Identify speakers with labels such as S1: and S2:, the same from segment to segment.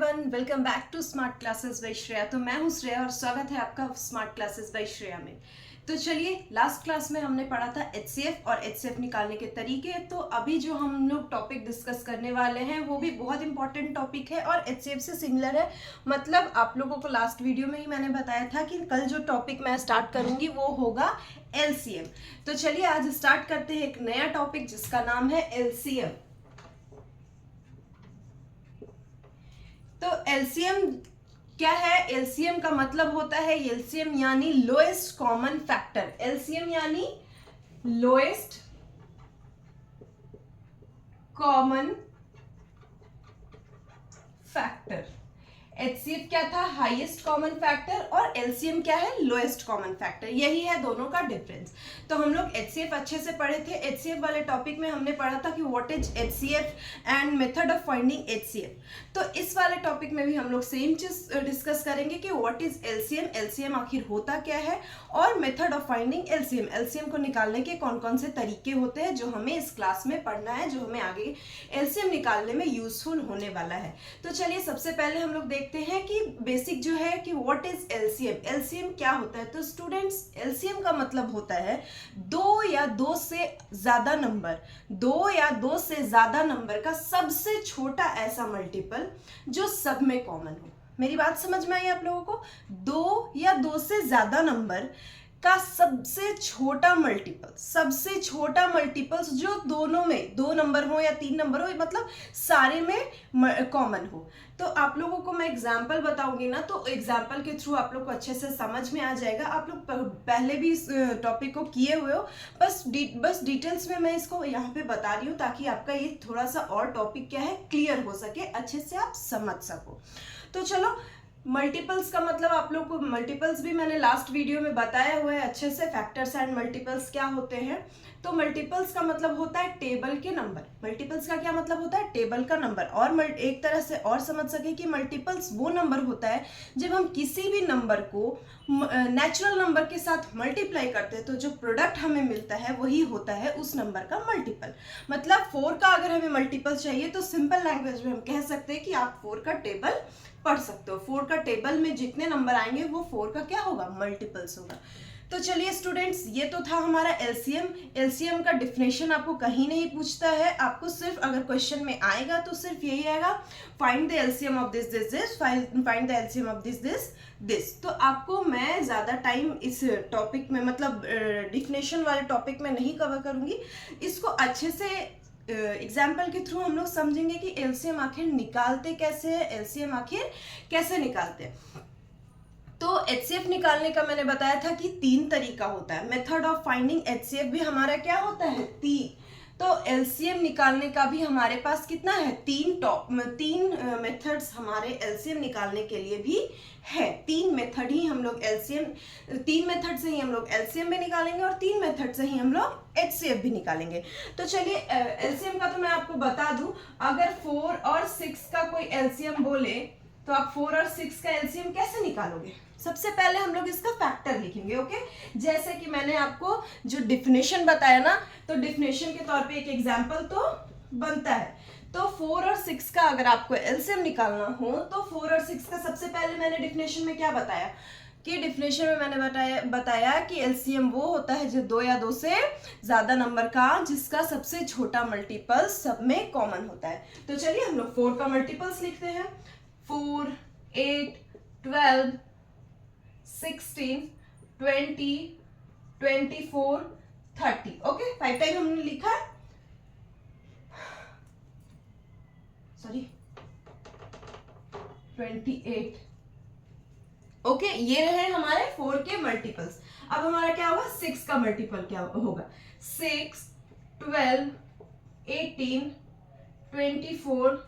S1: Everyone, welcome back to Smart Classes by Shreya. तो मैं हूं श्रेया और स्वागत है आपका स्मार्ट क्लासेस बाय श्रेया में। तो चलिए, लास्ट क्लास में हमने पढ़ा था एचसीएफ और एचसीएफ निकालने के तरीके। तो अभी जो हम लोग टॉपिक डिस्कस करने वाले हैं वो भी बहुत इंपॉर्टेंट टॉपिक है और एचसीएफ से सिमिलर है। मतलब आप लोगों को लास्ट वीडियो में ही मैंने बताया था कि कल जो टॉपिक मैं स्टार्ट करूंगी वो होगा एलसीएम। तो चलिए आज स्टार्ट करते हैं एक नया टॉपिक जिसका नाम है एलसीएम। तो एलसीएम क्या है? एलसीएम का मतलब होता है एलसीएम यानी लोएस्ट कॉमन फैक्टर। एलसीएम यानी लोएस्ट कॉमन फैक्टर। एचसीएफ क्या था? हाईएस्ट कॉमन फैक्टर, और एलसीएम क्या है? Lowest common factor. यही है दोनों का डिफरेंस। तो हम लोग एचसीएफ अच्छे से पढ़े थे। एचसीएफ वाले टॉपिक में हमने पढ़ा था कि what is HCF and method of finding HCF. तो इस वाले टॉपिक में भी हम लोग सेम चीज डिस्कस करेंगे कि व्हाट इज एलसीएम, एलसीएम आखिर होता क्या है, और method of finding LCM, LCM को निकालने के कौन कौन से तरीके होते हैं जो हमें इस क्लास में पढ़ना है, जो हमें आगे एलसीएम निकालने में यूजफुल होने वाला है। तो चलिए सबसे पहले हम लोग देखते हैं कि बेसिक जो है कि व्हाट इज एलसीएम। एलसीएम क्या होता है? तो स्टूडेंट्स, एलसीएम का मतलब होता है दो या दो से ज्यादा नंबर, दो या दो से ज्यादा नंबर का सबसे छोटा ऐसा मल्टीपल जो सब में कॉमन हो। मेरी बात समझ में आई आप लोगों को? दो या दो से ज्यादा नंबर का सबसे छोटा मल्टीपल, सबसे छोटा मल्टीपल्स जो दोनों में, दो नंबर हो या तीन नंबर हो, मतलब सारे में कॉमन हो। तो आप लोगों को मैं एग्जांपल बताऊंगी ना, तो एग्जांपल के थ्रू आप लोग को अच्छे से समझ में आ जाएगा। आप लोग पहले भी इस टॉपिक को किए हुए हो, बस डिटेल्स में मैं इसको यहाँ पे बता रही हूँ ताकि आपका ये थोड़ा सा और टॉपिक क्या है क्लियर हो सके, अच्छे से आप समझ सको। तो चलो, मल्टीपल्स का मतलब आप लोग को मल्टीपल्स भी मैंने लास्ट वीडियो में बताया हुआ है अच्छे से। फैक्टर्स एंड मल्टीपल्स क्या होते हैं? तो मल्टीपल्स का मतलब होता है टेबल के नंबर। मल्टीपल्स का क्या मतलब होता है? टेबल का नंबर। और एक तरह से और समझ सके कि मल्टीपल्स वो नंबर होता है जब हम किसी भी नंबर को नेचुरल नंबर के साथ मल्टीप्लाई करते हैं तो जो प्रोडक्ट हमें मिलता है वही होता है उस नंबर का मल्टीपल। मतलब 4 का अगर हमें मल्टीपल चाहिए तो सिंपल लैंग्वेज में हम कह सकते हैं कि आप 4 का टेबल पढ़ सकते हो। 4 का टेबल में जितने नंबर आएंगे वो 4 का क्या होगा? मल्टीपल्स होगा। तो चलिए स्टूडेंट्स, ये तो था हमारा एलसीएम। एलसीएम का डिफिनेशन आपको कहीं नहीं पूछता है, आपको सिर्फ अगर क्वेश्चन में आएगा तो सिर्फ यही आएगा, find the LCM of this this this, find the LCM of this this this. तो आपको मैं ज्यादा टाइम इस टॉपिक में, मतलब डिफिनेशन वाले टॉपिक में नहीं कवर करूंगी। इसको अच्छे से एग्जाम्पल के थ्रू हम लोग समझेंगे कि एलसीएम आखिर निकालते कैसे है, एलसीएम आखिर कैसे निकालते हैं। तो एचसीएफ निकालने का मैंने बताया था कि 3 तरीका होता है। मेथड ऑफ फाइंडिंग एचसीएफ भी हमारा क्या होता है? 3। तो एलसीएम निकालने का भी हमारे पास कितना है? 3 मेथड्स हमारे एलसीएम निकालने के लिए भी है। 3 मेथड ही हम लोग एलसीएम, 3 मेथड से ही हम लोग एलसीएम भी निकालेंगे और 3 मेथड से ही हम लोग एचसीएफ भी निकालेंगे। तो चलिए, एलसीएम का तो मैं आपको बता दूं, अगर 4 और 6 का कोई एलसीएम बोले तो आप 4 और 6 का एलसीएम कैसे निकालोगे? सबसे पहले हम लोग इसका फैक्टर लिखेंगे। ओके, जैसे कि मैंने आपको जो डिफिनेशन बताया ना, तो डिफिनेशन के तौर पे एक एग्जांपल तो बनता है। तो 4 और 6 का अगर आपको एलसीएम निकालना हो तो 4 और 6 का सबसे पहले मैंने डिफिनेशन में क्या बताया कि डिफिनेशन में मैंने बताया कि एलसीएम वो होता है जो 2 या 2 से ज्यादा नंबर का जिसका सबसे छोटा मल्टीपल सब में कॉमन होता है। तो चलिए हम लोग 4 का मल्टीपल्स लिखते हैं। 4, 8, 12, 16, 20, 24, 30। ओके, 5 टाइम हमने लिखा, सॉरी 28। ओके, ये रहे हमारे 4 के मल्टीपल्स। अब हमारा क्या होगा? 6 का मल्टीपल क्या होगा? 6, 12, 18, 24,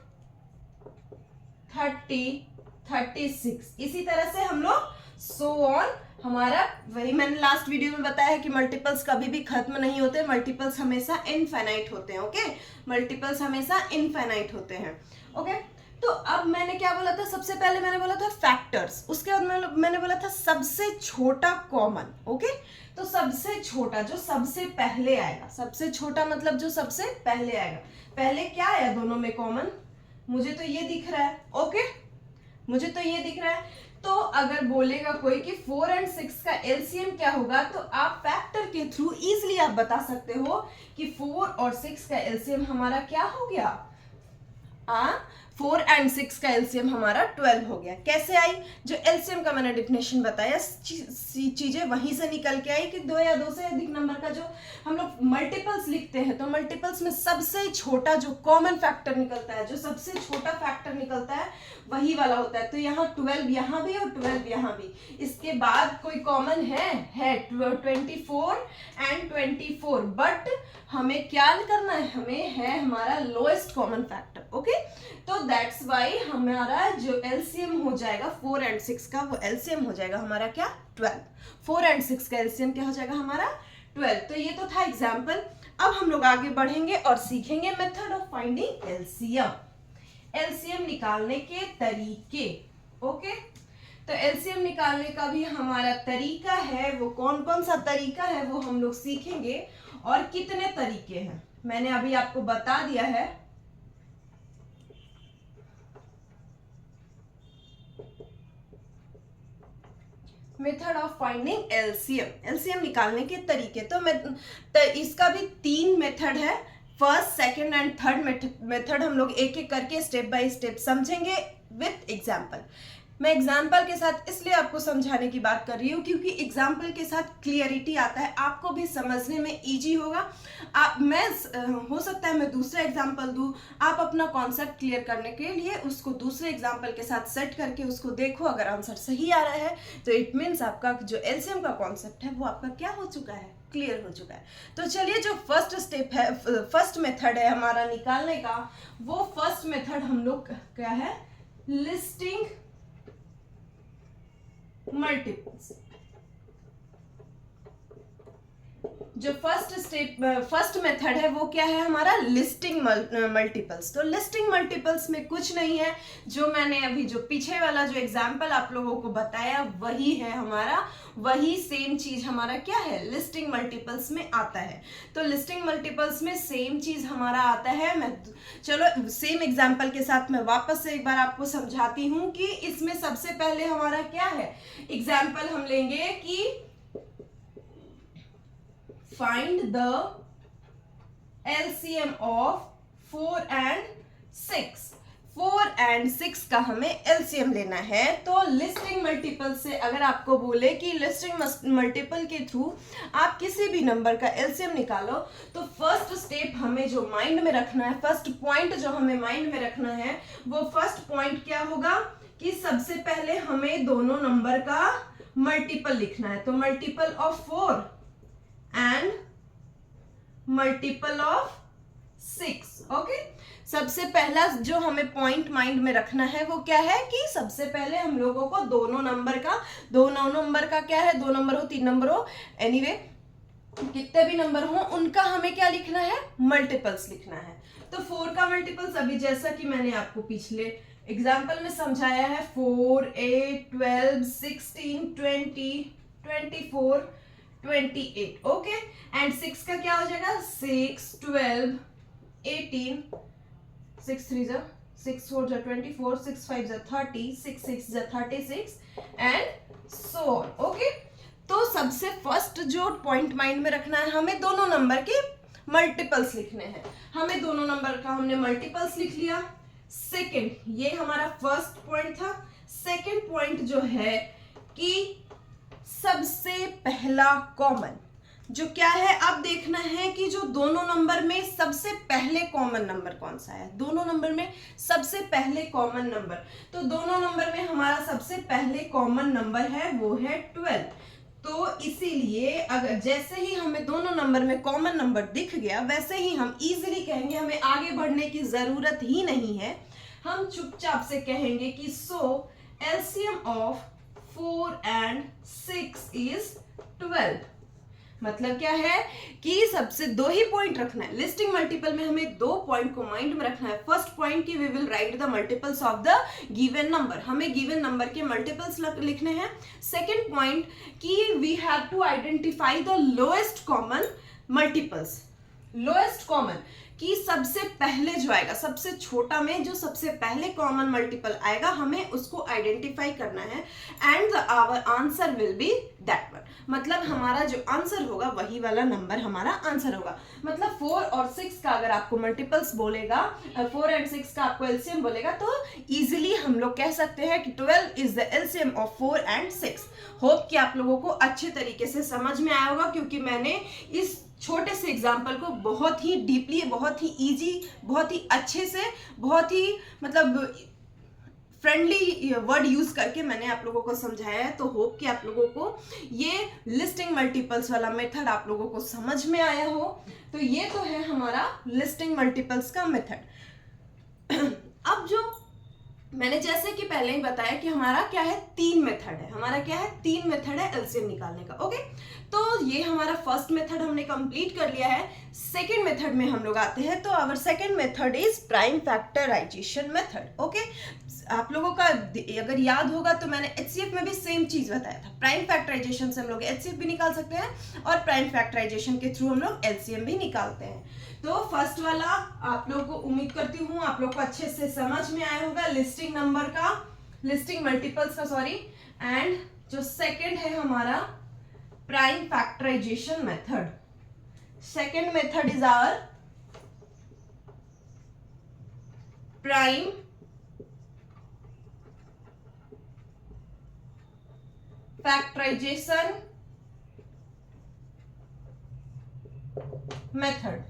S1: 30, 36। इसी तरह से हम लोग सो ऑन, हमारा वही मैंने लास्ट वीडियो में बताया है कि मल्टीपल्स कभी भी खत्म नहीं होते, मल्टीपल्स हमेशा इनफाइनाइट होते हैं। ओके, मल्टीपल्स हमेशा इनफाइनाइट होते हैं। ओके, तो अब मैंने क्या बोला था? सबसे पहले मैंने बोला था फैक्टर्स, उसके बाद मैंने बोला था सबसे छोटा कॉमन। ओके, तो सबसे छोटा जो सबसे पहले आएगा, सबसे छोटा मतलब जो सबसे पहले आएगा। पहले क्या आया दोनों में कॉमन? मुझे तो ये दिख रहा है। ओके, मुझे तो ये दिख रहा है। तो अगर बोलेगा कोई कि 4 और 6 का एलसीएम क्या होगा, तो आप फैक्टर के थ्रू इजीली आप बता सकते हो कि 4 और 6 का एलसीएम हमारा क्या हो गया, 4 और 6 का एलसीएम हमारा 12 हो गया। कैसे आई? जो एलसीएम का मैंने डेफिनेशन बताया, चीजें वहीं से निकल के आई कि 2 या 2 से अधिक नंबर का जो हम लोग मल्टीपल्स लिखते हैं, तो मल्टीपल्स में सबसे छोटा जो कॉमन फैक्टर निकलता है, जो सबसे छोटा फैक्टर निकलता है, वही वाला होता है। तो यहाँ 12 यहाँ भी और 12 यहाँ भी। इसके बाद कोई कॉमन है 24 एंड 24, बट हमें क्या करना है, हमें है हमारा लोएस्ट कॉमन फैक्टर। ओके, तो दैट्स वाई हमारा जो एलसीएम हो जाएगा 4 और 6 का, वो एलसीएम हो जाएगा हमारा क्या, 12। 4 और 6 का एलसीएम क्या हो जाएगा हमारा 12। तो ये तो था एग्जाम्पल। अब हम लोग आगे बढ़ेंगे और सीखेंगे method of finding LCM, LCM निकालने के तरीके। ओके, तो एलसीएम निकालने का भी हमारा तरीका है, वो कौन कौन सा तरीका है वो हम लोग सीखेंगे, और कितने तरीके हैं मैंने अभी आपको बता दिया है। Method of finding LCM, LCM निकालने के तरीके। तो इसका भी 3 मेथड है, first, second and third method हम लोग एक एक करके स्टेप बाय स्टेप समझेंगे विथ एग्जाम्पल। मैं एग्जाम्पल के साथ इसलिए आपको समझाने की बात कर रही हूँ क्योंकि एग्जाम्पल के साथ क्लियरिटी आता है, आपको भी समझने में इजी होगा। हो सकता है मैं दूसरा एग्जाम्पल दूँ, आप अपना कॉन्सेप्ट क्लियर करने के लिए उसको दूसरे एग्जाम्पल के साथ सेट करके उसको देखो, अगर आंसर सही आ रहा है तो इट मीन्स आपका जो एलसीएम का कॉन्सेप्ट है वो आपका क्या हो चुका है, क्लियर हो चुका है। तो चलिए, जो फर्स्ट स्टेप है, फर्स्ट मेथड है हमारा निकालने का, वो फर्स्ट मेथड हम लोग क्या है, लिस्टिंग मल्टीपल्स। जो फर्स्ट मेथड है वो क्या है हमारा, लिस्टिंग मल्टीपल्स। तो लिस्टिंग मल्टीपल्स में कुछ नहीं है, जो मैंने अभी जो पीछे वाला जो एग्जांपल आप लोगों को बताया वही है हमारा, वही सेम चीज हमारा क्या है, लिस्टिंग मल्टीपल्स में आता है। तो लिस्टिंग मल्टीपल्स में सेम चीज हमारा आता है। मैं चलो सेम एग्जांपल के साथ मैं वापस से एक बार आपको समझाती हूँ कि इसमें सबसे पहले हमारा क्या है, एग्जाम्पल हम लेंगे कि find the LCM of 4 and 6। 4 and 6 का हमें LCM लेना है। तो लिस्टिंग मल्टीपल से अगर आपको बोले कि लिस्टिंग मल्टीपल के थ्रू आप किसी भी नंबर का LCM निकालो, तो फर्स्ट स्टेप हमें जो माइंड में रखना है, फर्स्ट पॉइंट जो हमें माइंड में रखना है, वो फर्स्ट पॉइंट क्या होगा कि सबसे पहले हमें दोनों नंबर का मल्टीपल लिखना है। तो multiple of 4 and multiple of 6। Okay, सबसे पहला जो हमें पॉइंट माइंड में रखना है वो क्या है कि सबसे पहले हम लोगों को दोनों नंबर का क्या है, 2 नंबर हो 3 नंबर हो, एनीवे कितने भी नंबर हो उनका हमें क्या लिखना है, मल्टीपल्स लिखना है। तो 4 का मल्टीपल्स अभी जैसा कि मैंने आपको पिछले एग्जाम्पल में समझाया है, 4, 8, 12, 16, 20, 24, 28। ओके, एंड 6 का क्या हो जाएगा, 6, 12, 18, 6 3 जा 6 4 जा 24, 6 5 जा 30, 6 6 जा 36 एंड सो ऑन। ओके, तो सबसे फर्स्ट जो पॉइंट माइंड में रखना है, हमें दोनों नंबर के मल्टीपल्स लिखने हैं। हमें दोनों नंबर का हमने मल्टीपल्स लिख लिया। सेकंड, ये हमारा फर्स्ट पॉइंट था। सेकंड पॉइंट जो है कि सबसे पहला कॉमन जो क्या है, अब देखना है कि जो दोनों नंबर में सबसे पहले कॉमन नंबर कौन सा है। दोनों नंबर में सबसे पहले कॉमन नंबर, तो दोनों नंबर में हमारा सबसे पहले कॉमन नंबर है वो है 12। तो इसीलिए अगर जैसे ही हमें दोनों नंबर में कॉमन नंबर दिख गया, वैसे ही हम इजीली कहेंगे, हमें आगे बढ़ने की जरूरत ही नहीं है। हम चुपचाप से कहेंगे कि सो एलसीएम ऑफ 4 and 6 is 12। मतलब क्या है कि सबसे 2 ही पॉइंट रखना है। लिस्टिंग मल्टीपल में हमें 2 पॉइंट को माइंड में रखना है। फर्स्ट पॉइंट की we will write the multiples of the given number, हमें गिवन नंबर के मल्टीपल्स लिखने हैं। सेकंड पॉइंट की we have to identify the lowest common multiples. Lowest common कि सबसे पहले जो आएगा, सबसे छोटा में जो सबसे पहले कॉमन मल्टीपल आएगा, हमें उसको आइडेंटिफाई करना है and our answer will be that one. मतलब हमारा जो आंसर होगा वही वाला नंबर हमारा आंसर होगा। मतलब 4 और 6 का अगर आपको मल्टीपल्स बोलेगा, 4 एंड 6 का आपको एलसीएम बोलेगा, तो इजीली हम लोग कह सकते हैं कि 12 is the LCM of 4 and 6। Hope कि आप लोगों को अच्छे तरीके से समझ में आया होगा, क्योंकि मैंने इस छोटे से एग्जाम्पल को बहुत ही डीपली, बहुत ही इजी, बहुत ही अच्छे से, बहुत ही मतलब फ्रेंडली वर्ड यूज करके मैंने आप लोगों को समझाया है। तो होप कि आप लोगों को ये लिस्टिंग मल्टीपल्स वाला मेथड आप लोगों को समझ में आया हो। तो ये तो है हमारा लिस्टिंग मल्टीपल्स का मेथड। अब जो मैंने जैसे कि पहले ही बताया कि हमारा क्या है, 3 मेथड है। हमारा क्या है, 3 मेथड है एलसीएम निकालने का। ओके, तो ये हमारा फर्स्ट मेथड हमने कंप्लीट कर लिया है। सेकंड मेथड में हम लोग आते हैं। तो our second method is prime factorization method. Okay, आप लोगों का अगर याद होगा तो मैंने एचसीएफ में भी सेम चीज बताया था। प्राइम फैक्टराइजेशन से हम लोग एचसीएफ भी निकाल सकते हैं और प्राइम फैक्टराइजेशन के थ्रू हम लोग एलसीएम भी निकालते हैं। तो फर्स्ट वाला आप लोगों को उम्मीद करती हूँ आप लोग को अच्छे से समझ में आया होगा, लिस्टिंग नंबर का, लिस्टिंग मल्टीपल्स का, सॉरी। एंड जो सेकंड है हमारा prime factorization method. Second method is our prime factorization method.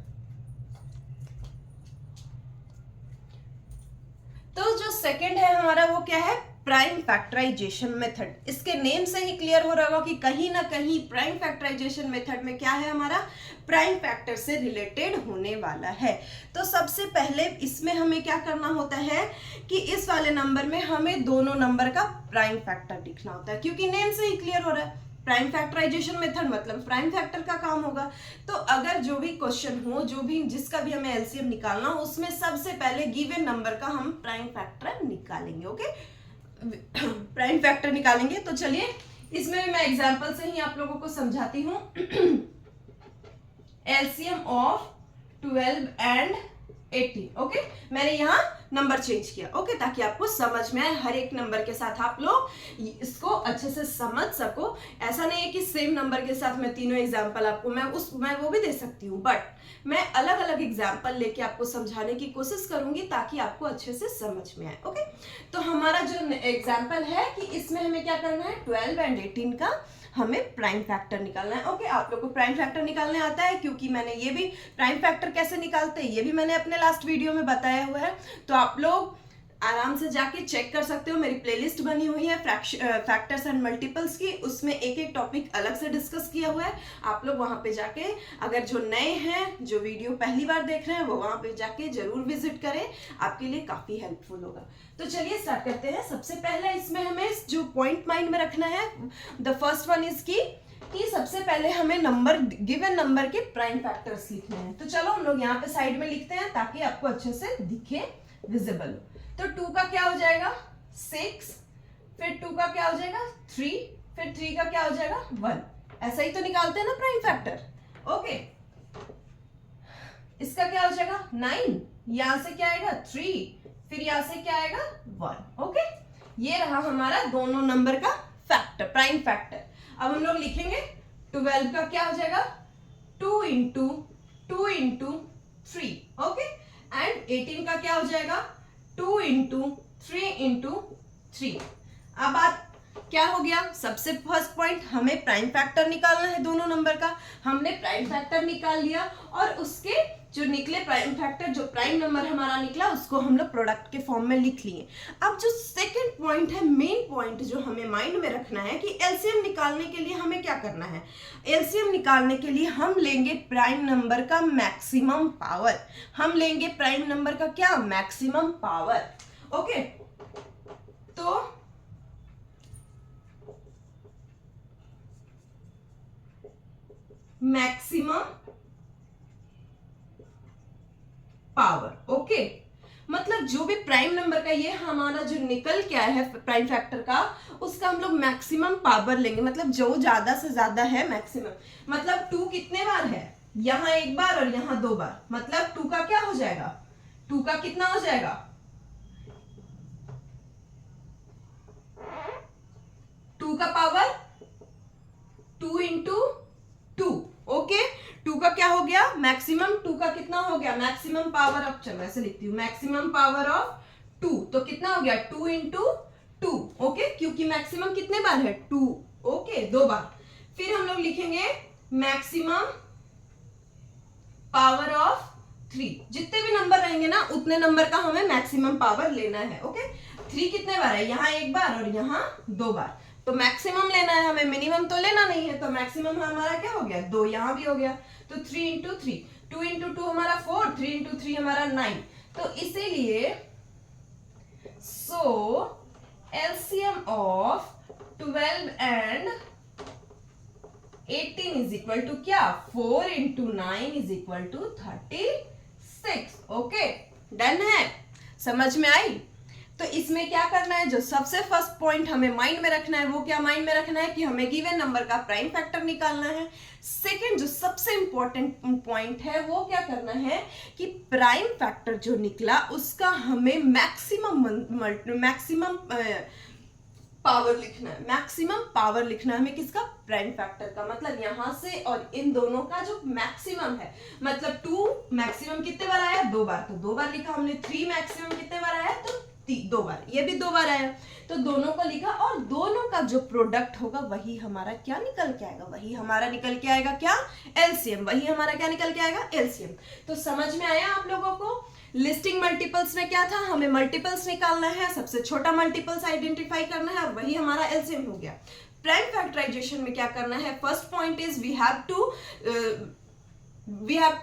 S1: तो जो सेकंड है हमारा वो क्या है, प्राइम फैक्टराइजेशन मेथड। इसके नेम से ही क्लियर हो रहा होगा कि कहीं ना कहीं प्राइम फैक्टराइजेशन मेथड में क्या है, हमारा प्राइम फैक्टर से रिलेटेड होने वाला है। तो सबसे पहले इसमें हमें क्या करना होता है कि इस वाले नंबर में हमें दोनों नंबर का प्राइम फैक्टर लिखना होता है, क्योंकि नेम से ही क्लियर हो रहा है प्राइम फैक्टराइजेशन मेथड मतलब प्राइम फैक्टर का काम होगा। तो अगर जो भी क्वेश्चन हो, जो भी जिसका भी हमें एलसीएम निकालना हो, उसमें सबसे पहले गिवन नंबर का हम प्राइम फैक्टर निकालेंगे। ओके, प्राइम फैक्टर निकालेंगे। तो चलिए इसमें मैं एग्जांपल से ही आप लोगों को समझाती हूँ। LCM of 12 and 18। ओके, मैंने यहाँ नंबर चेंज किया, ओके, ताकि आपको समझ में आए। हर एक नंबर के साथ आप लोग इसको अच्छे से समझ सको। ऐसा नहीं है कि सेम नंबर के साथ मैं तीनों एग्जांपल आपको मैं वो भी दे सकती हूँ, बट मैं अलग अलग एग्जांपल लेके आपको समझाने की कोशिश करूंगी ताकि आपको अच्छे से समझ में आए। ओके, तो हमारा जो एग्जाम्पल है कि इसमें हमें क्या करना है, 12 एंड 18 का हमें प्राइम फैक्टर निकालना है। ओके, आप लोग को प्राइम फैक्टर निकालने आता है, क्योंकि मैंने ये भी प्राइम फैक्टर कैसे निकालते हैं ये भी मैंने अपने लास्ट वीडियो में बताया हुआ है। तो आप लोग आराम से जाके चेक कर सकते हो, मेरी प्लेलिस्ट बनी हुई है फैक्टर्स एंड मल्टीपल्स की, उसमें एक एक टॉपिक अलग से डिस्कस किया हुआ है। आप लोग वहां पे जाके, अगर जो नए हैं, जो वीडियो पहली बार देख रहे हैं, वो वहां पे जाके जरूर विजिट करें, आपके लिए काफी हेल्पफुल होगा। तो चलिए स्टार्ट करते हैं। सबसे पहले इसमें हमें जो पॉइंट माइंड में रखना है, द फर्स्ट वन इज कि सबसे पहले हमें नंबर, गिवन नंबर के प्राइम फैक्टर्स लिखने हैं। तो चलो हम लोग यहाँ पे साइड में लिखते हैं ताकि आपको अच्छे से दिखे, विजिबल हो। तो 2 का क्या हो जाएगा 6, फिर 2 का क्या हो जाएगा 3, फिर 3 का क्या हो जाएगा 1। ऐसा ही तो निकालते हैं ना प्राइम फैक्टर। ओके, इसका क्या हो जाएगा 9, यहां से क्या आएगा 3, फिर यहां से क्या आएगा 1। ओके, ये रहा हमारा दोनों नंबर का फैक्टर, प्राइम फैक्टर। अब हम लोग लिखेंगे 12 का क्या हो जाएगा 2 इंटू 2 इंटू 3। ओके, एंड 18 का क्या हो जाएगा 2 इंटू 3 इंटू 3। अब बात क्या हो गया, सबसे फर्स्ट पॉइंट हमें प्राइम फैक्टर निकालना है दोनों नंबर का। हमने प्राइम फैक्टर निकाल लिया और उसके जो निकले प्राइम फैक्टर, जो प्राइम नंबर हमारा निकला, उसको हम लोग प्रोडक्ट के फॉर्म में लिख लिए। अब जो सेकंड पॉइंट है, मेन पॉइंट जो हमें माइंड में रखना है कि एलसीएम निकालने के लिए हमें क्या करना है। एलसीएम निकालने के लिए हम लेंगे प्राइम नंबर का मैक्सिमम पावर। हम लेंगे प्राइम नंबर का क्या, मैक्सिमम पावर। ओके, तो मैक्सिमम पावर। ओके, मतलब जो भी प्राइम नंबर का ये हमारा जो निकल क्या है प्राइम फैक्टर का, उसका हम लोग मैक्सिमम पावर लेंगे। मतलब जो ज्यादा से ज्यादा है मैक्सिमम, मतलब 2 कितने बार है यहाँ एक बार और यहाँ 2 बार, मतलब 2 का क्या हो जाएगा, 2 का कितना हो जाएगा, 2 का पावर 2 इंटू 2, ओके। 2 का क्या हो गया मैक्सिमम, 2 का कितना हो गया मैक्सिमम पावर ऑफ, चलो ऐसे लिखती हूँ, मैक्सिमम पावर ऑफ 2, तो कितना हो गया 2 इंटू 2, ओके, क्योंकि मैक्सिमम कितने बार है 2, ओके, 2 बार। फिर हम लोग लिखेंगे मैक्सिमम पावर ऑफ 3, जितने भी नंबर रहेंगे ना उतने नंबर का हमें मैक्सिमम पावर लेना है, ओके। 3 कितने बार है, यहाँ एक बार और यहाँ 2 बार, तो मैक्सिमम लेना है हमें, मिनिमम तो लेना नहीं है, तो मैक्सिमम हमारा क्या हो गया 2, यहाँ भी हो गया, तो 3 इंटू 3, 2 इंटू 2 हमारा 4, 3 इंटू 3 हमारा 9, तो इसीलिए so LCM of 12 and 18 is equal to क्या, 4 into 9 is equal to 36, okay, done है, समझ में आई। तो इसमें क्या करना है, जो सबसे फर्स्ट पॉइंट हमें माइंड में रखना है वो क्या माइंड में रखना है कि हमें गिवन नंबर का प्राइम फैक्टर निकालना है। सेकंड जो सबसे इंपॉर्टेंट पॉइंट है वो क्या करना है कि प्राइम फैक्टर जो निकला उसका हमें मैक्सिमम पावर लिखना है, मैक्सिमम पावर लिखना है हमें किसका, प्राइम फैक्टर का, मतलब यहां से और इन दोनों का जो मैक्सिमम है, मतलब 2 मैक्सिमम कितने बार आया 2 बार, तो 2 बार लिखा हमने, 3 मैक्सिमम कितने बार आया, तो 2 बार, ये भी 2 बार आया, तो दोनों को लिखा, और दोनों का जो प्रोडक्ट होगा वही हमारा क्या निकल के आएगा, वही हमारा निकल के आएगा क्या, एलसीएम, वही हमारा क्या निकल के आएगा, एलसीएम। तो समझ में आया आप लोगों को। लिस्टिंग मल्टीपल्स में क्या था, हमें मल्टीपल्स निकालना है, सबसे छोटा मल्टीपल्स आइडेंटिफाई करना है, और वही हमारा एलसीएम हो गया। प्राइम फैक्टराइजेशन में क्या करना है, first point is we have to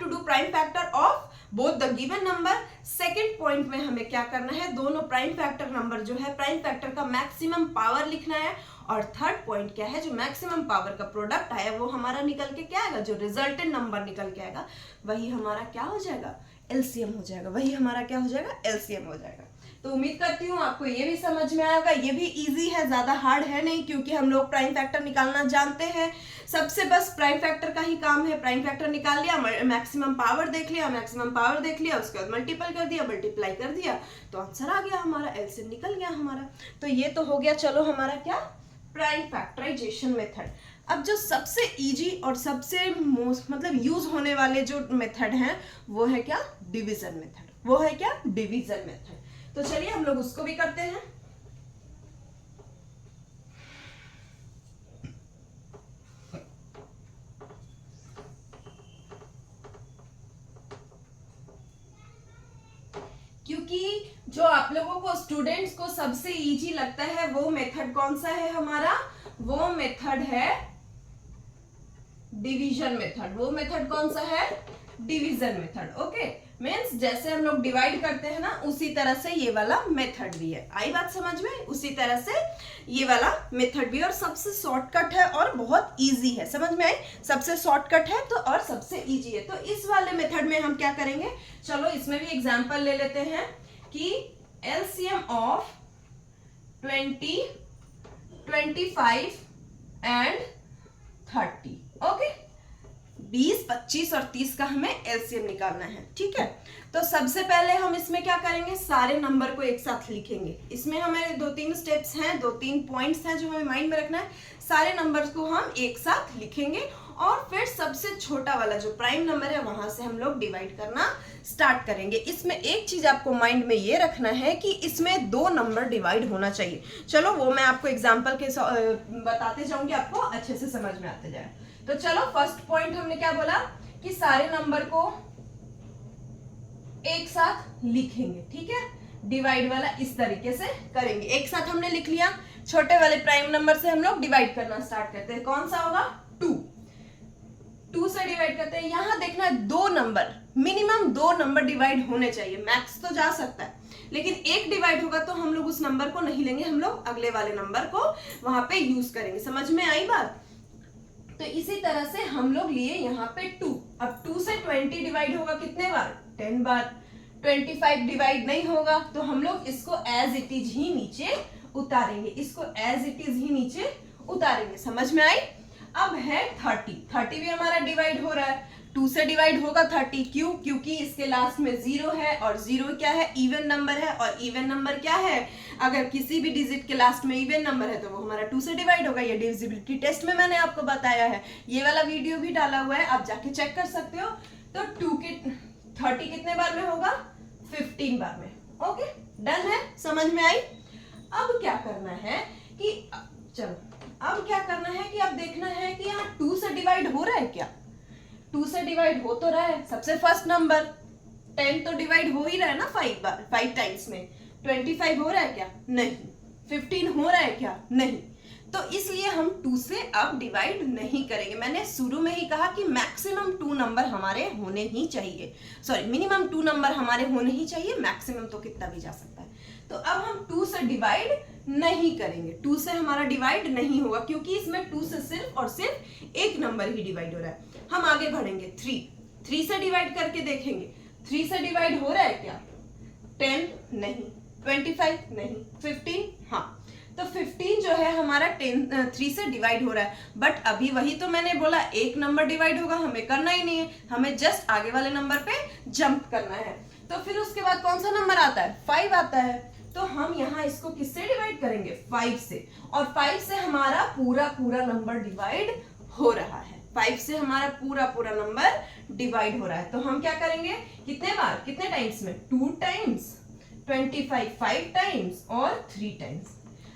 S1: do prime factor of both the given number. Second point में हमें क्या करना है, दोनों प्राइम फैक्टर नंबर जो है प्राइम फैक्टर का मैक्सिमम पावर लिखना है, और थर्ड पॉइंट क्या है, जो मैक्सिमम पावर का प्रोडक्ट आया वो हमारा निकल के क्या आएगा, जो रिजल्टेंट नंबर निकल के आएगा वही हमारा क्या हो जाएगा, एलसीएम हो जाएगा, वही हमारा क्या हो जाएगा, एलसीएम हो जाएगा। तो उम्मीद करती हूँ आपको ये भी समझ में आएगा, ये भी इजी है, ज्यादा हार्ड है नहीं, क्योंकि हम लोग प्राइम फैक्टर निकालना जानते हैं, सबसे बस प्राइम फैक्टर का ही काम है। प्राइम फैक्टर निकाल लिया, मैक्सिमम पावर देख लिया, मैक्सिमम पावर देख लिया, उसके बाद मल्टीपल कर दिया, मल्टीप्लाई कर दिया, तो आंसर आ गया हमारा, एलसीएम निकल गया हमारा। तो ये तो हो गया चलो हमारा क्या, प्राइम फैक्टराइजेशन मेथड। अब जो सबसे इजी और सबसे मोस्ट मतलब यूज होने वाले जो मेथड हैं वो है क्या, डिवीजन मेथड, वो है क्या, डिवीजन मेथड। तो चलिए हम लोग उसको भी करते हैं। क्योंकि जो आप लोगों को स्टूडेंट्स को सबसे इजी लगता है वो मेथड कौन सा है हमारा, वो मेथड है डिवीजन मेथड। वो मेथड कौन सा है, डिवीजन मेथड, ओके। मीन्स जैसे हम लोग डिवाइड करते हैं ना उसी तरह से ये वाला मेथड भी है। आई बात समझ में, उसी तरह से ये वाला मेथड भी, और सबसे शॉर्टकट है और बहुत इजी है, समझ में आई, सबसे शॉर्टकट है तो और सबसे इजी है। तो इस वाले मेथड में हम क्या करेंगे, चलो इसमें भी एग्जांपल ले लेते हैं कि एलसीएम ऑफ 20, 25 एंड 30, ओके। 20, 25 और 30 का हमें एलसीएम निकालना है, ठीक है। तो सबसे पहले हम इसमें क्या करेंगे, सारे नंबर को एक साथ लिखेंगे। इसमें हमें 2-3 स्टेप्स हैं, 2-3 पॉइंट्स हैं जो हमें माइंड में रखना है। सारे नंबर्स को हम एक साथ लिखेंगे और फिर सबसे छोटा वाला जो प्राइम नंबर है वहां से हम लोग डिवाइड करना स्टार्ट करेंगे। इसमें एक चीज आपको माइंड में ये रखना है कि इसमें 2 नंबर डिवाइड होना चाहिए। चलो वो मैं आपको एग्जाम्पल के बताते जाऊंगी, आपको अच्छे से समझ में आते जाए। तो चलो फर्स्ट पॉइंट हमने क्या बोला कि सारे नंबर को एक साथ लिखेंगे, ठीक है। डिवाइड वाला इस तरीके से करेंगे, एक साथ हमने लिख लिया। छोटे वाले प्राइम नंबर से हम लोग डिवाइड करना स्टार्ट करते हैं। कौन सा होगा, 2 से डिवाइड करते हैं। यहां देखना है 2 नंबर, मिनिमम 2 नंबर डिवाइड होने चाहिए। मैक्स तो जा सकता है लेकिन एक डिवाइड होगा तो हम लोग उस नंबर को नहीं लेंगे, हम लोग अगले वाले नंबर को वहां पे यूज करेंगे। समझ में आई बात। तो इसी तरह से हम लोग लिए यहाँ पे 2। अब 2 से 20 डिवाइड होगा कितने बार, 10 बार। 25 डिवाइड नहीं होगा तो हम लोग इसको एज इट इज ही नीचे उतारेंगे, इसको एज इट इज ही नीचे उतारेंगे। समझ में आई। अब है 30, 30 भी हमारा डिवाइड हो रहा है, 2 से डिवाइड होगा 30, क्यों? क्योंकि इसके लास्ट में 0 है और 0 क्या है? इवन नंबर है, और इवन नंबर क्या है? अगर किसी भी डिजिट के लास्ट में इवन नंबर है तो वो हमारा 2 से डिवाइड होगा। ये डिविजिबिलिटी टेस्ट में मैंने आपको बताया है, ये वाला वीडियो भी डाला हुआ है, आप जाके चेक कर सकते हो। तो 30 कितने बार में होगा? 15 बार में। ओके, डन है, समझ में आई? अब क्या करना है कि चलो, अब क्या करना है कि अब देखना है कि यहाँ 2 से डिवाइड हो रहा है क्या? 2 से डिवाइड हो तो रहा है। सबसे फर्स्ट नंबर 10 तो डिवाइड हो ही रहा है ना 5 बार, 5 टाइम्स में। 25 हो रहा है क्या? नहीं। 15 हो रहा है क्या? नहीं। तो इसलिए हम 2 से अब डिवाइड नहीं करेंगे। मैंने शुरू में ही कहा कि मैक्सिमम 2 नंबर हमारे होने ही चाहिए, सॉरी मिनिमम 2 नंबर हमारे होने ही चाहिए, मैक्सिमम तो कितना भी जा सकता है। तो अब हम 2 से डिवाइड नहीं करेंगे, 2 से हमारा डिवाइड नहीं होगा, क्योंकि इसमें 2 से सिर्फ और सिर्फ एक नंबर ही डिवाइड हो रहा है। हम आगे बढ़ेंगे, 3 से डिवाइड करके देखेंगे। 3 से डिवाइड हो रहा है क्या? 10 नहीं, 25 नहीं, 15 हाँ। तो 15 जो है हमारा 3 से डिवाइड हो रहा है। बट अभी वही तो मैंने बोला, एक नंबर डिवाइड होगा, हमें करना ही नहीं है, हमें जस्ट आगे वाले नंबर पे जंप करना है। तो फिर उसके बाद कौन सा नंबर आता है? 5 आता है। तो हम यहाँ इसको किससे डिवाइड करेंगे? 5 से। और 5 से हमारा पूरा नंबर डिवाइड हो रहा है, 5 से हमारा पूरा नंबर डिवाइड हो रहा है। तो हम क्या करेंगे? कितने बार, कितने टाइम्स में? 2 टाइम्स, 25 5 टाइम्स और 3 टाइम्स।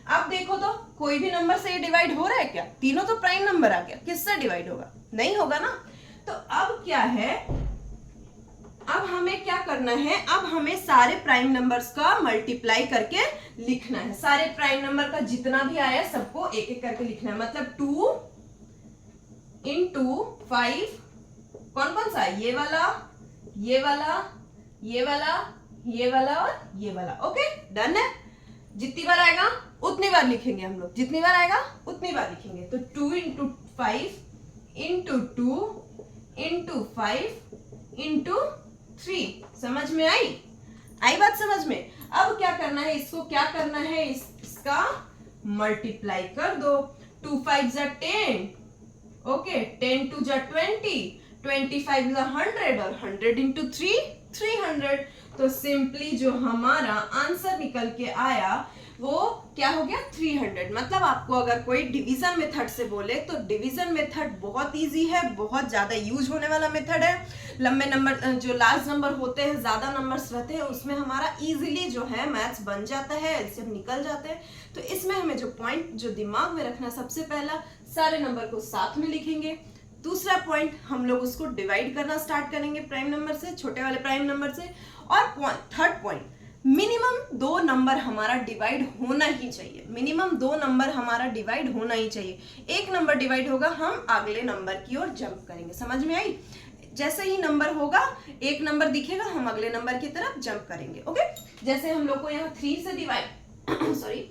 S1: अब देखो तो कोई भी नंबर से ये डिवाइड हो रहा है क्या? तीनों तो प्राइम नंबर आ गया, किससे डिवाइड होगा? नहीं होगा ना। तो अब क्या है, अब हमें क्या करना है? अब हमें सारे प्राइम नंबर्स का मल्टीप्लाई करके लिखना है। सारे प्राइम नंबर का जितना भी आया सबको एक एक करके लिखना है। मतलब 2 into 5, कौन कौन सा? ये वाला, ये वाला, ये वाला, ये वाला और ये वाला। ओके, डन है। जितनी बार आएगा उतनी बार लिखेंगे हम लोग, जितनी बार आएगा उतनी बार लिखेंगे। तो 2 into 5 into 2 into 5 into 3। समझ में आई? आई बात समझ में? अब क्या करना है? इसको क्या करना है? इसका मल्टीप्लाई कर दो। 2 5 जा 10, ओके, 10 2 जा 20, 25 जा 100 और 100 into 3 300। तो सिंपली जो हमारा आंसर निकल के आया वो क्या हो गया? 300। मतलब आपको अगर कोई डिवीजन मेथड से बोले तो डिवीजन मेथड बहुत इजी है, बहुत ज्यादा यूज होने वाला मेथड है। लंबे नंबर, जो लार्ज नंबर होते हैं, ज्यादा नंबर्स रहते हैं, उसमें हमारा इजीली जो है मैथ्स बन जाता है, एलसीएम निकल जाते हैं। तो इसमें हमें जो पॉइंट जो दिमाग में रखना, सबसे पहला सारे नंबर को साथ में लिखेंगे। दूसरा पॉइंट, हम लोग उसको डिवाइड करना स्टार्ट करेंगे प्राइम नंबर से, छोटे वाले प्राइम नंबर से। और थर्ड पॉइंट, मिनिमम 2 नंबर हमारा डिवाइड होना ही चाहिए, मिनिमम 2 नंबर हमारा डिवाइड होना ही चाहिए। एक नंबर डिवाइड होगा, हम अगले नंबर की ओर जंप करेंगे। समझ में आई? जैसे ही नंबर होगा, एक नंबर दिखेगा, हम अगले नंबर की तरफ जंप करेंगे। ओके, जैसे हम लोग को यहाँ 3 से डिवाइड सॉरी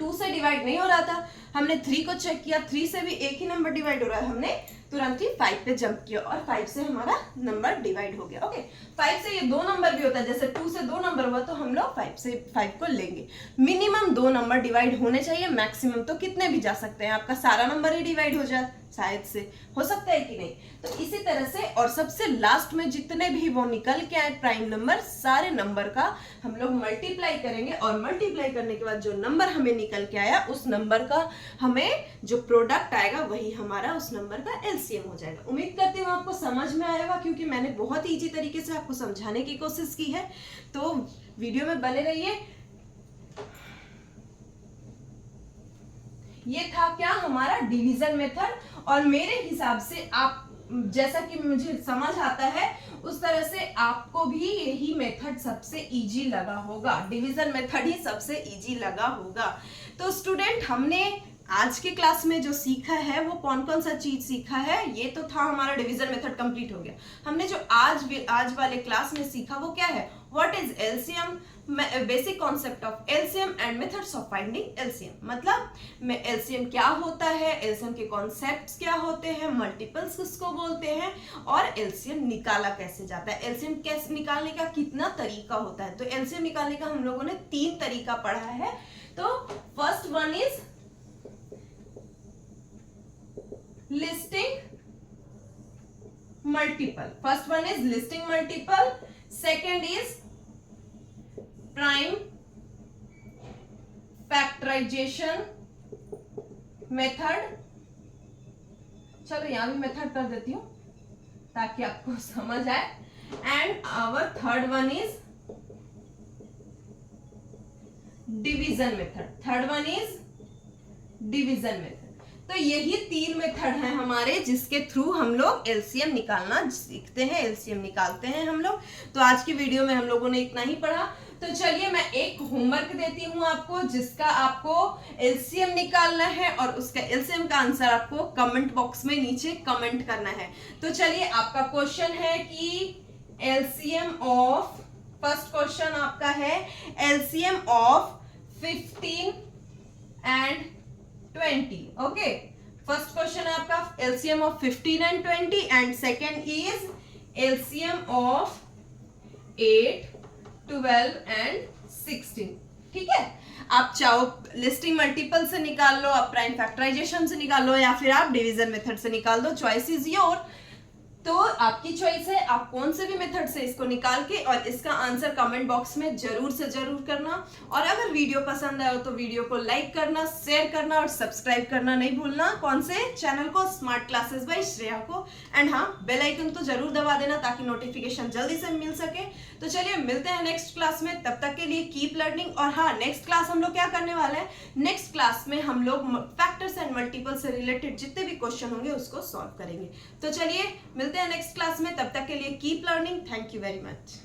S1: 2 से डिवाइड नहीं हो रहा था, हमने 3 को चेक किया, 3 से भी एक ही नंबर डिवाइड हो रहा है, हमने तुरंत ही 5 पे जंप किया और 5 से हमारा नंबर डिवाइड हो गया। ओके, 5 से ये 2 नंबर भी होता है, जैसे 2 से 2 नंबर हुआ तो हम लोग 5 से 5 को लेंगे। मिनिमम 2 नंबर डिवाइड होने चाहिए, मैक्सिमम तो कितने भी जा सकते हैं, आपका सारा नंबर ही डिवाइड हो जाए, शायद से हो सकता है कि नहीं। तो इसी तरह से, और सबसे लास्ट में जितने भी वो निकल के आए प्राइम नंबर, सारे नंबर का हम लोग मल्टीप्लाई करेंगे, और मल्टीप्लाई करने के बाद जो नंबर हमें निकल के आया, उस नंबर का हमें जो प्रोडक्ट आएगा वही हमारा उस नंबर का एलसीएम हो जाएगा। उम्मीद करती हूँ आपको समझ में आएगा, क्योंकि मैंने बहुत ही इजी तरीके से आपको समझाने की कोशिश की है। तो वीडियो में बने रहिए। ये था क्या? हमारा डिवीजन मेथड। और मेरे हिसाब से आप, जैसा कि मुझे समझ आता है, उस तरह से आपको भी यही मेथड सबसे इजी लगा होगा, डिवीजन मेथड ही सबसे इजी लगा होगा। तो स्टूडेंट, हमने आज के क्लास में जो सीखा है वो कौन कौन सा चीज सीखा है? ये तो था हमारा डिवीजन मेथड कंप्लीट हो गया। हमने जो आज वाले क्लास में सीखा वो क्या है? What is LCM, basic concept of LCM and methods of finding LCM. मतलब एलसीएम क्या होता है, एलसीएम के कॉन्सेप्ट्स क्या होते हैं, मल्टीपल्स किसको बोलते हैं, और एलसीएम निकाला कैसे जाता है, एलसीएम कैसे निकालने का कितना तरीका होता है। तो एलसीएम निकालने का हम लोगों ने 3 तरीका पढ़ा है। तो first one is multiple. First one is listing multiple, second is prime factorization method. चलो यहां भी मेथड कर देती हूं ताकि आपको समझ आए. And our third one is division method. Third one is division method. तो यही 3 मेथड हैं हमारे जिसके थ्रू हम लोग एलसीएम निकालना सीखते हैं, एलसीएम निकालते हैं हम लोग. तो आज की वीडियो में हम लोगों ने इतना ही पढ़ा. तो चलिए मैं एक होमवर्क देती हूं आपको जिसका आपको एलसीएम निकालना है और उसका एलसीएम का आंसर आपको कमेंट बॉक्स में नीचे कमेंट करना है. तो चलिए आपका क्वेश्चन है कि एलसीएम ऑफ, फर्स्ट क्वेश्चन आपका है LCM of 15 and 20. Okay, first question है आपका LCM of 15 and 20 and second is LCM of 8, 12 and 16. ठीक है, आप चाहो लिस्टिंग मल्टीपल से निकाल लो, आप प्राइम फैक्टराइजेशन से निकाल लो, या फिर आप डिवीजन मेथड से निकाल दो. Choice is your. तो आपकी चॉइस है, आप कौन से भी मेथड से इसको निकाल के और इसका आंसर कमेंट बॉक्स में जरूर से जरूर करना. और अगर वीडियो पसंद आए तो वीडियो को लाइक करना, शेयर करना और सब्सक्राइब करना नहीं भूलना. कौन से चैनल को? स्मार्ट क्लासेस बाय श्रेया को. एंड हाँ, बेल आइकन तो जरूर दबा देना ताकि नोटिफिकेशन जल्दी से मिल सके. तो चलिए मिलते हैं नेक्स्ट क्लास में. तब तक के लिए कीप लर्निंग. और हाँ, नेक्स्ट क्लास हम लोग क्या करने वाले हैं, नेक्स्ट क्लास में हम लोग फैक्टर्स एंड मल्टीपल से रिलेटेड जितने भी क्वेश्चन होंगे उसको सॉल्व करेंगे. तो चलिए मिलते हैं नेक्स्ट क्लास में. तब तक के लिए keep learning. Thank you very much.